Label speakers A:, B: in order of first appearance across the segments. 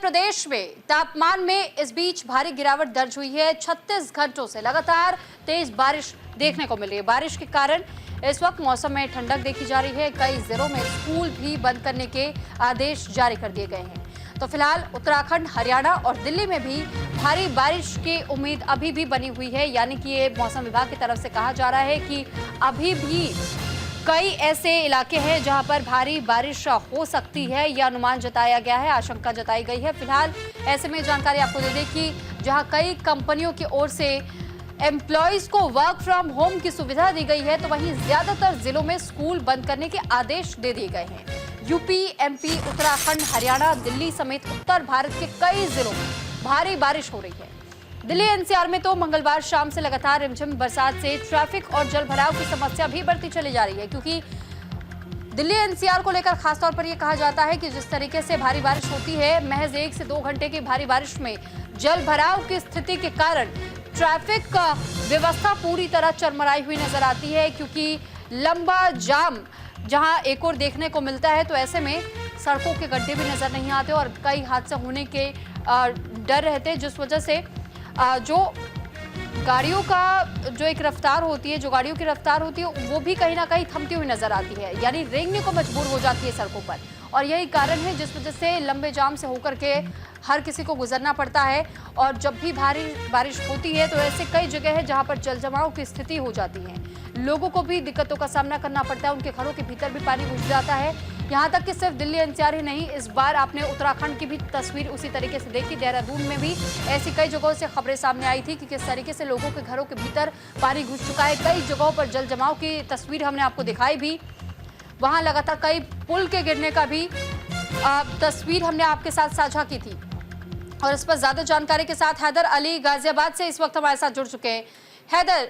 A: प्रदेश में तापमान में इस बीच भारी गिरावट दर्ज हुई है। 36 घंटों से लगातार तेज बारिश देखने को मिल रही है। बारिश के कारण इस वक्त मौसम में ठंडक देखी जा रही है। कई जिलों में स्कूल भी बंद करने के आदेश जारी कर दिए गए हैं। तो फिलहाल उत्तराखंड, हरियाणा और दिल्ली में भी भारी बारिश की उम्मीद अभी भी बनी हुई है। यानी कि ये मौसम विभाग की तरफ से कहा जा रहा है कि अभी भी कई ऐसे इलाके हैं जहां पर भारी बारिश हो सकती है। यह अनुमान जताया गया है, आशंका जताई गई है। फिलहाल ऐसे में जानकारी आपको दे दें कि जहां कई कंपनियों की ओर से एम्प्लॉयज को वर्क फ्रॉम होम की सुविधा दी गई है, तो वहीं ज्यादातर जिलों में स्कूल बंद करने के आदेश दे दिए गए हैं। यूपी, एमपी, उत्तराखंड, हरियाणा, दिल्ली समेत उत्तर भारत के कई जिलों में भारी बारिश हो रही है। दिल्ली एनसीआर में तो मंगलवार शाम से लगातार रिमझिम बरसात से ट्रैफिक और जल भराव की समस्या भी बढ़ती चली जा रही है, क्योंकि दिल्ली एनसीआर को लेकर खासतौर पर यह कहा जाता है कि जिस तरीके से भारी बारिश होती है, महज 1 से 2 घंटे की भारी बारिश में जल भराव की स्थिति के कारण ट्रैफिक का व्यवस्था पूरी तरह चरमराई हुई नजर आती है। क्योंकि लंबा जाम जहां एक और देखने को मिलता है, तो ऐसे में सड़कों के गड्ढे भी नजर नहीं आते और कई हादसे होने के डर रहते हैं, जिस वजह से जो गाड़ियों का जो एक रफ्तार होती है, जो गाड़ियों की रफ्तार होती है, वो भी कहीं ना कहीं थमती हुई नजर आती है। यानी रेंगने को मजबूर हो जाती है सड़कों पर, और यही कारण है जिस वजह से लंबे जाम से होकर के हर किसी को गुजरना पड़ता है। और जब भी भारी बारिश होती है, तो ऐसे कई जगह है जहां पर जल जमाव की स्थिति हो जाती है। लोगों को भी दिक्कतों का सामना करना पड़ता है, उनके घरों के भीतर भी पानी घुस जाता है। यहाँ तक कि सिर्फ दिल्ली एनसीआर ही नहीं, इस बार आपने उत्तराखंड की भी तस्वीर उसी तरीके से देखी। देहरादून में भी ऐसी कई जगहों से खबरें सामने आई थी कि किस तरीके से लोगों के घरों के भीतर पानी घुस चुका है। कई जगहों पर जल जमाव की तस्वीर हमने आपको दिखाई भी। वहां लगातार कई पुल के गिरने का भी तस्वीर हमने आपके साथ साझा की थी। और इस पर ज्यादा जानकारी के साथ हैदर अली गाजियाबाद से इस वक्त हमारे साथ जुड़ चुके हैं। हैदर,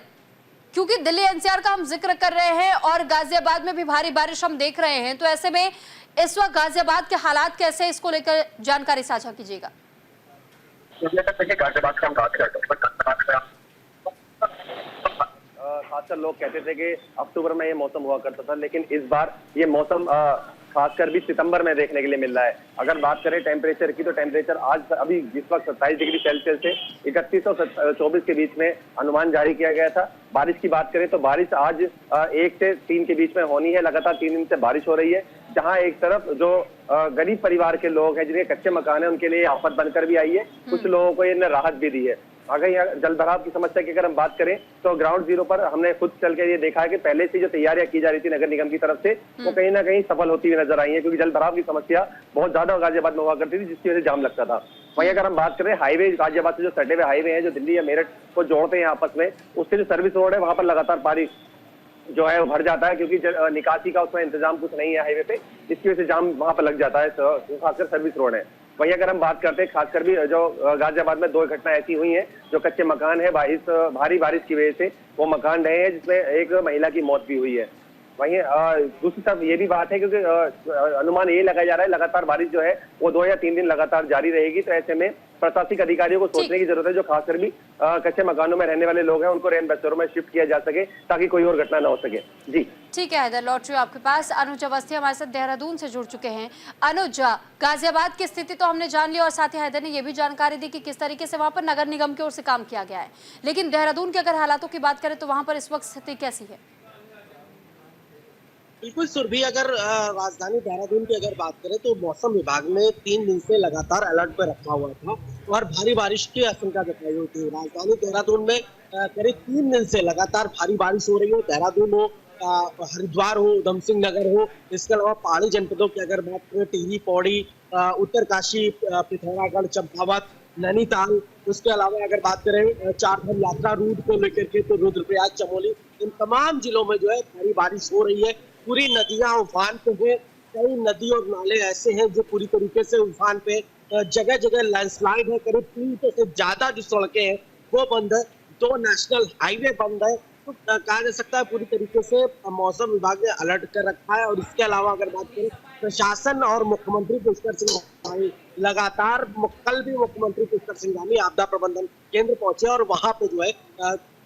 A: क्योंकि दिल्ली एनसीआर का हम जिक्र कर रहे हैं और गाजियाबाद में भी भारी बारिश हम देख रहे हैं, तो ऐसे में इस वक्त गाजियाबाद के हालात कैसे, इसको लेकर जानकारी साझा कीजिएगा।
B: गाजियाबाद का हम बात करते हैं, खासकर लोग कहते थे कि अक्टूबर में ये मौसम हुआ करता था, लेकिन इस बार ये मौसम खासकर भी सितंबर में देखने के लिए मिल रहा है। अगर बात करें टेम्परेचर की, तो टेम्परेचर आज अभी जिस वक्त 27 डिग्री सेल्सियस से 31 और 24 के बीच में अनुमान जारी किया गया था। बारिश की बात करें तो बारिश आज 1 से 3 के बीच में होनी है। लगातार 3 दिन से बारिश हो रही है, जहां एक तरफ जो गरीब परिवार के लोग हैं, जिनके कच्चे मकान है, उनके लिए आफत बनकर भी आई है। कुछ लोगों को ये राहत भी दी है। अगर यहाँ जल भराव की समस्या की अगर हम बात करें, तो ग्राउंड जीरो पर हमने खुद चल के ये देखा है कि पहले से जो तैयारियां की जा रही थी नगर निगम की तरफ से, वो कहीं ना कहीं सफल होती हुई नजर आई है। क्योंकि जल भराव की समस्या बहुत ज्यादा गाजियाबाद में हुआ करती थी, जिसकी वजह से जाम लगता था। वहीं अगर हम बात करें हाईवे, गाजियाबाद से जो सटे हुए हाईवे हैं जो दिल्ली या मेरठ को जोड़ते हैं आपस में, उससे जो सर्विस रोड है वहां पर लगातार पानी जो है वो भर जाता है, क्योंकि निकासी का उसमें इंतजाम कुछ नहीं है हाईवे पे, इसकी वजह से जाम वहां पर लग जाता है, खासकर सर्विस रोड है। वहीं अगर हम बात करते हैं खासकर भी जो गाजियाबाद में 2 घटना ऐसी हुई हैं, जो कच्चे मकान है इस भारी बारिश की वजह से वो मकान ढहे हैं, जिसमें एक महिला की मौत भी हुई है। वहीं दूसरी तरफ ये भी बात है, क्योंकि अनुमान ये लगाया जा रहा है लगातार बारिश जो है वो 2 या 3 दिन लगातार जारी रहेगी। तो ऐसे में प्रशासनिक अधिकारियों को सोचने की जरूरत है, जो खासकर भी कच्चे मकानों में रहने वाले लोग हैं, उनको रैन बसेरों में शिफ्ट किया जा सके, ताकि कोई और घटना न हो सके। जी
A: ठीक है हैदर, लौट रही हूँ आपके पास। अनुज अवस्थी हमारे साथ देहरादून से जुड़ चुके हैं। अनुज, गाजियाबाद की स्थिति तो हमने जान ली और साथ ही हैदर ने यह भी जानकारी दी कि किस तरीके से वहां पर नगर निगम की ओर से काम किया गया है, लेकिन देहरादून के अगर हालातों की बात करें तो वहां पर इस वक्त स्थिति कैसी है?
C: बिल्कुल सुरभि, अगर राजधानी देहरादून की अगर बात करें तो मौसम विभाग ने 3 दिन से लगातार अलर्ट पर रखा हुआ था और भारी बारिश की आशंका जताई हुई थी। राजधानी देहरादून में करीब 3 दिन से लगातार भारी बारिश हो रही है। देहरादून हो, हरिद्वार हो, उधम सिंह नगर हो, इसके अलावा पहाड़ी जनपदों की अगर बात करें, टिहरी, पौड़ी, उत्तरकाशी, पिथौरागढ़, चंपावत, नैनीताल, उसके अलावा अगर बात करें चारधाम यात्रा रूट को लेकर के, तो रुद्रप्रयाग, चमोली, इन तमाम जिलों में जो है भारी बारिश हो रही है। पूरी नदियां उफान पे है। कई नदी और नाले ऐसे हैं जो पूरी तरीके से उफान पे, जगह जगह लैंडस्लाइड है। करीब 300 से ज्यादा जो सड़कें हैं वो बंद है। 2 नेशनल हाईवे बंद है। तो कहा जा सकता है पूरी तरीके से मौसम विभाग ने अलर्ट कर रखा है। और इसके अलावा अगर बात करें प्रशासन और मुख्यमंत्री पुष्कर सिंह धामी लगातार, कल भी मुख्यमंत्री पुष्कर सिंह धामी आपदा प्रबंधन केंद्र पहुंचे और वहां पे जो है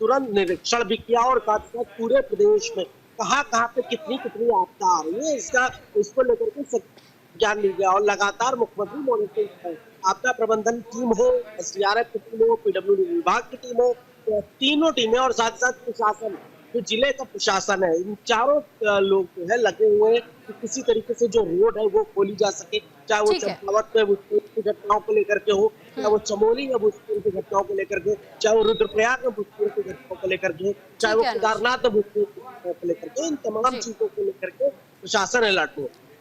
C: तुरंत निरीक्षण भी किया और साथ साथ पूरे प्रदेश में कहाँ पे कितनी आपदा आ रही है, इसको लेकर के ज्ञान मिल गया और लगातार मुख्यमंत्री मॉनिटरिंग कर रहे हैं। आपदा प्रबंधन टीम हो, एसडीआरएफ की टीम हो, पीडब्ल्यूडी विभाग की टीम हो, तो तीनों टीमें और साथ साथ प्रशासन, जो जिले का प्रशासन है, इन चारों लोग जो है लगे हुए हैं कि किसी तरीके से जो रोड है वो खोली जा सके, चाहे वो
A: ठीक है।
C: चंपावत में भूस्खलन की घटनाओं को लेकर के हो, चाहे वो चमोली में भूस्खलन की घटनाओं को लेकर के, चाहे वो रुद्रप्रयाग में भूस्खलन की घटनाओं को लेकर के, चाहे
A: ठीक
C: वो
A: है अनुज।
C: केदारनाथ में भूस्खलन की घटनाओं को लेकर के, इन तमाम
A: जी।
C: चीजों को लेकर के प्रशासन अलर्ट हो।